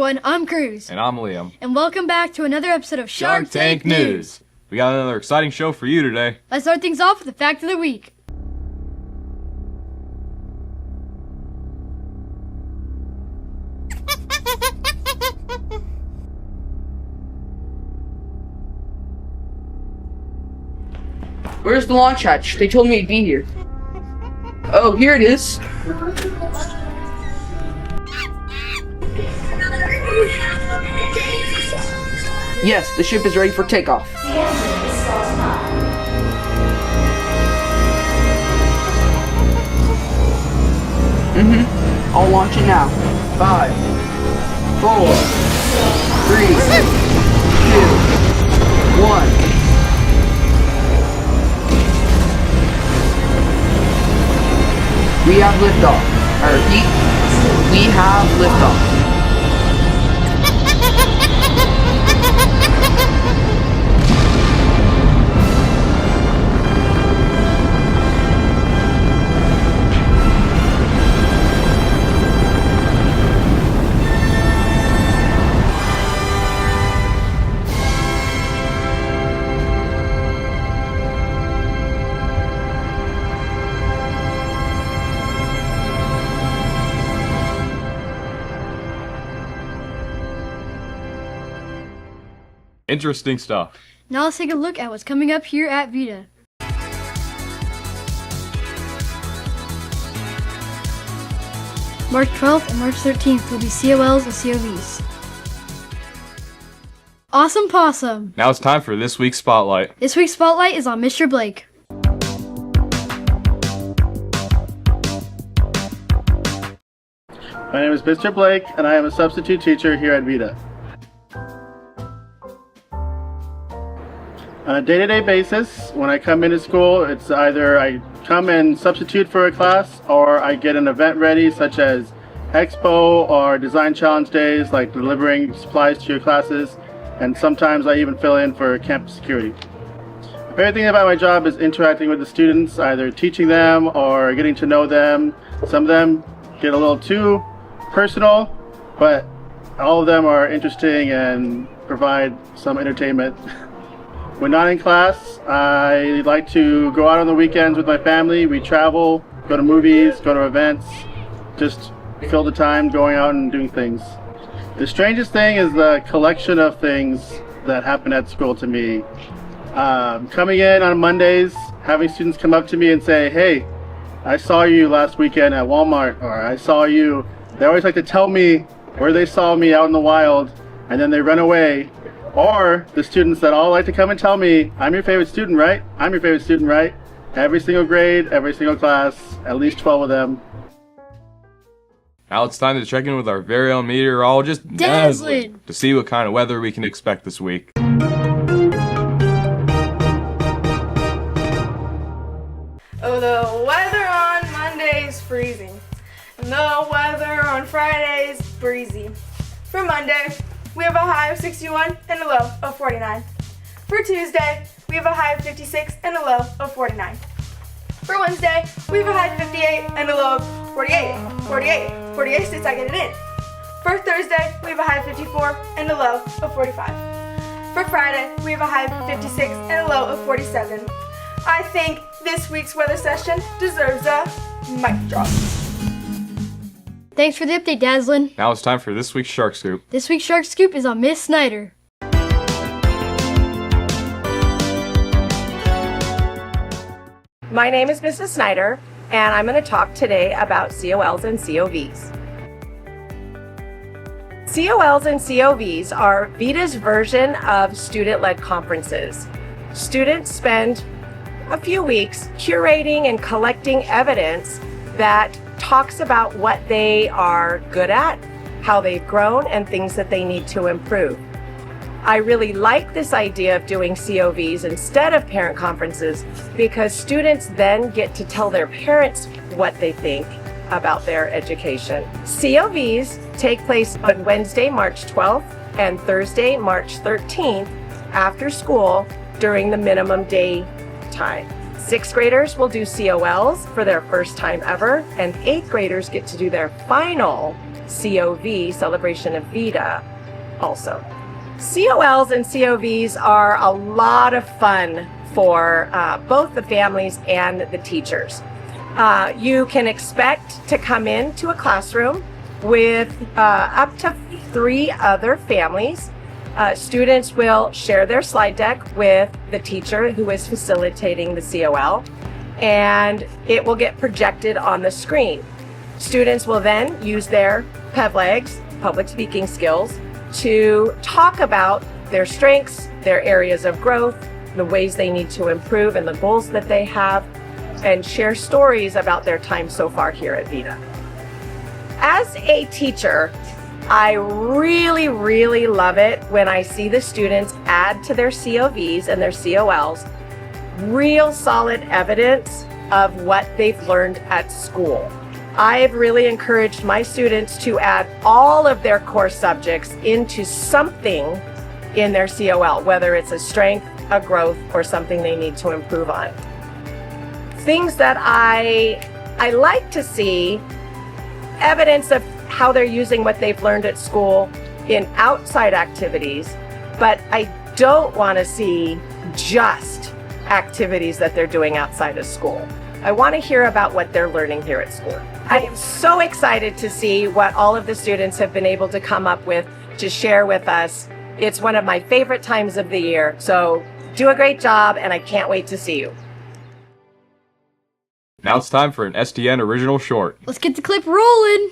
everyone, I'm Cruz. And I'm Liam. And welcome back to another episode of Shark Tank News. We got another exciting show for you today. Let's start things off with the fact of the week. Where's the launch hatch? They told me it'd be here. Oh, here it is. Yes, the ship is ready for takeoff. I'll launch it now. 5, 4, 3, 2, 1. We have liftoff. I repeat, we have liftoff. Interesting stuff. Now let's take a look at what's coming up here at Vita. March 12th and March 13th will be COLs and COVs. Awesome Possum! Now it's time for this week's Spotlight. This week's Spotlight is on Mr. Blake. My name is Mr. Blake, and I am a substitute teacher here at Vita. On a day-to-day basis, when I come into school, it's either I come and substitute for a class, or I get an event ready, such as expo or design challenge days, like delivering supplies to your classes, and sometimes I even fill in for campus security. My favorite thing about my job is interacting with the students, either teaching them or getting to know them. Some of them get a little too personal, but all of them are interesting and provide some entertainment. When not in class, I like to go out on the weekends with my family. We travel, go to movies, go to events, just fill the time going out and doing things. The strangest thing is the collection of things that happen at school to me. Coming in on Mondays, having students come up to me and say, "Hey, I saw you last weekend at Walmart," or "I saw you." They always like to tell me where they saw me out in the wild, and then they run away. Or the students that all like to come and tell me, "I'm your favorite student, right? I'm your favorite student, right?" Every single grade, every single class, at least 12 of them. Now it's time to check in with our very own meteorologist, Dazzlin, to see what kind of weather we can expect this week. Oh, the weather on Monday is freezing, and the weather on Friday is breezy. For Monday, we have a high of 61 and a low of 49. For Tuesday, we have a high of 56 and a low of 49. For Wednesday, we have a high of 58 and a low of 48. 48 states I get it in. For Thursday, we have a high of 54 and a low of 45. For Friday, we have a high of 56 and a low of 47. I think this week's weather session deserves a mic drop. Thanks for the update, Dazzlin. Now it's time for this week's Shark Scoop. This week's Shark Scoop is on Miss Snyder. My name is Mrs. Snyder, and I'm going to talk today about COLs and COVs. COLs and COVs are Vita's version of student-led conferences. Students spend a few weeks curating and collecting evidence that talks about what they are good at, how they've grown, and things that they need to improve. I really like this idea of doing COVs instead of parent conferences because students then get to tell their parents what they think about their education. COVs take place on Wednesday, March 12th and Thursday, March 13th after school during the minimum day time. 6th graders will do COLs for their first time ever, and 8th graders get to do their final COV, Celebration of Vida, also. COLs and COVs are a lot of fun for both the families and the teachers. You can expect to come into a classroom with up to 3 other families. Students will share their slide deck with the teacher who is facilitating the COL, and it will get projected on the screen. Students will then use their PEVLEGs, public speaking skills, to talk about their strengths, their areas of growth, the ways they need to improve, and the goals that they have, and share stories about their time so far here at Vida. As a teacher, I really, really love it when I see the students add to their COVs and their COLs real solid evidence of what they've learned at school. I've really encouraged my students to add all of their core subjects into something in their COL, whether it's a strength, a growth, or something they need to improve on. Things that I like to see evidence of how they're using what they've learned at school in outside activities, but I don't want to see just activities that they're doing outside of school. I want to hear about what they're learning here at school. I am so excited to see what all of the students have been able to come up with to share with us. It's one of my favorite times of the year, so do a great job, and I can't wait to see you. Now it's time for an SDN original short. Let's get the clip rolling.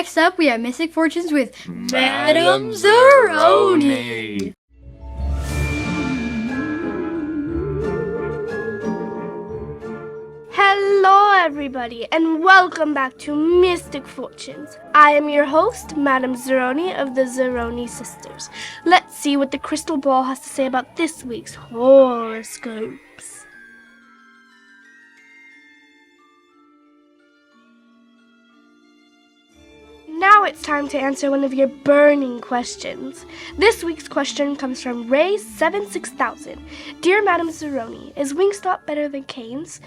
Next up, we have Mystic Fortunes with Madame Zeroni. Hello, everybody, and welcome back to Mystic Fortunes. I am your host, Madame Zeroni of the Zeroni Sisters. Let's see what the crystal ball has to say about this week's horoscopes. Now it's time to answer one of your burning questions. This week's question comes from Ray76000. Dear Madame Zeroni, is Wingstop better than Cane's?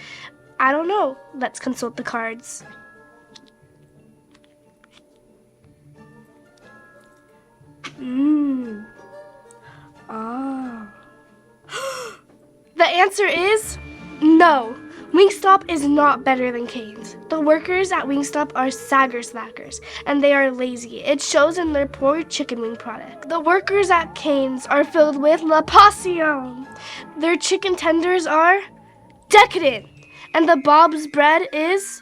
I don't know. Let's consult the cards. The answer is no. Wingstop is not better than Cane's. The workers at Wingstop are sagger slackers, and they are lazy. It shows in their poor chicken wing product. The workers at Cane's are filled with la passion. Their chicken tenders are decadent, and the Bob's bread is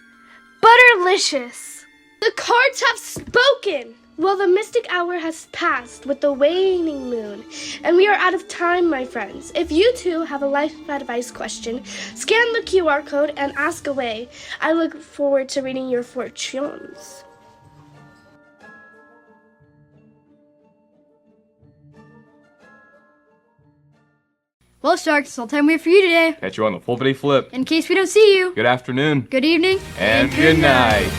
butterlicious. The cards have spoken. Well, the mystic hour has passed with the waning moon, and we are out of time, my friends. If you too have a life advice question, scan the QR code and ask away. I look forward to reading your fortunes. Well, Sharks, it's all time we have for you today. Catch you on the Flippity Flip. In case we don't see you, Good afternoon. good evening, And good night.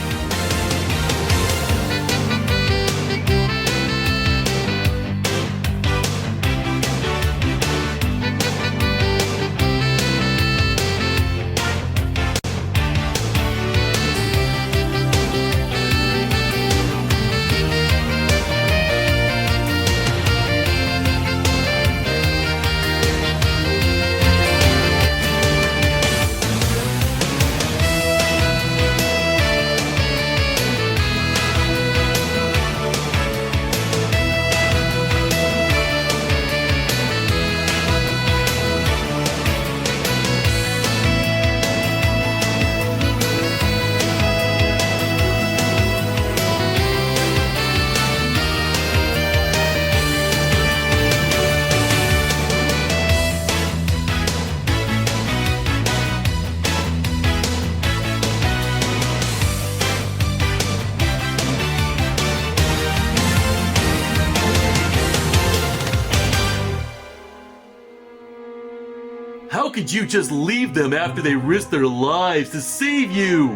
How could you just leave them after they risked their lives to save you?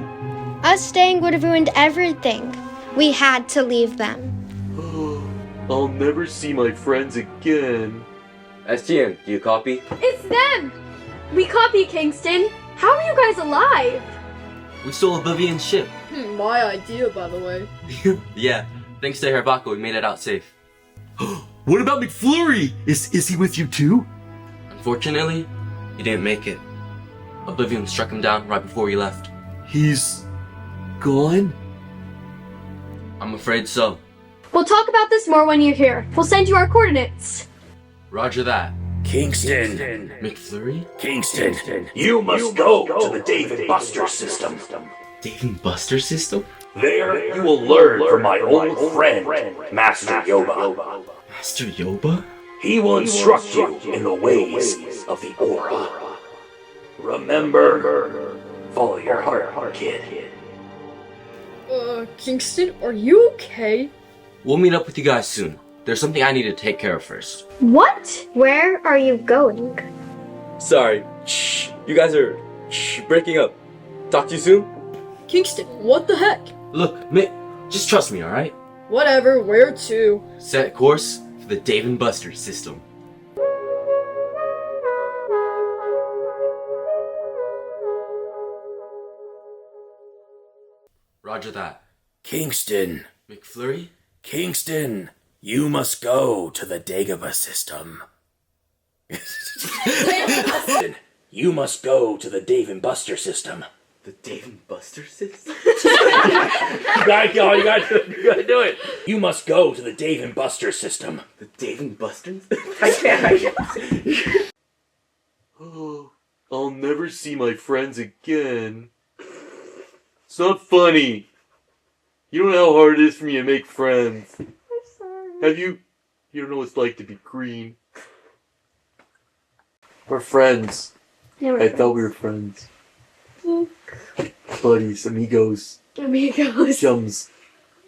Us staying would have ruined everything. We had to leave them. I'll never see my friends again. STN, do you copy? It's them! We copy, Kingston. How are you guys alive? We stole Oblivion's ship. My idea, by the way. Yeah, thanks to Herbaka, we made it out safe. What about McFlurry? Is he with you too? Unfortunately, he didn't make it. Oblivion struck him down right before he left. He's gone? I'm afraid so. We'll talk about this more when you're here. We'll send you our coordinates. Roger that. Kingston. McFlurry? Kingston, you must go to the Dave and Buster system. Dave and Buster system? There you will learn from my old friend, Master Yoba. Master Yoba? He will instruct you in the ways of the aura. Remember, follow your heart, kid. Kingston, are you okay? We'll meet up with you guys soon. There's something I need to take care of first. What? Where are you going? Sorry. Shh. You guys are breaking up. Talk to you soon. Kingston, what the heck? Look, Mick, just trust me, alright? Whatever, where to? Set course for the Dave and Buster system. Roger that. Kingston. McFlurry? Kingston, you must go to the Dagobah system. You must go to the Dave and Buster system. The Dave and Buster system? You gotta do it. You must go to the Dave and Buster system. The Dave and Buster? Oh, I'll never see my friends again. It's not funny. You don't know how hard it is for me to make friends. I'm sorry. Have you? You don't know what it's like to be green. We're friends. Yeah, we're I thought we were friends. Buddies, amigos, Amigos. chums.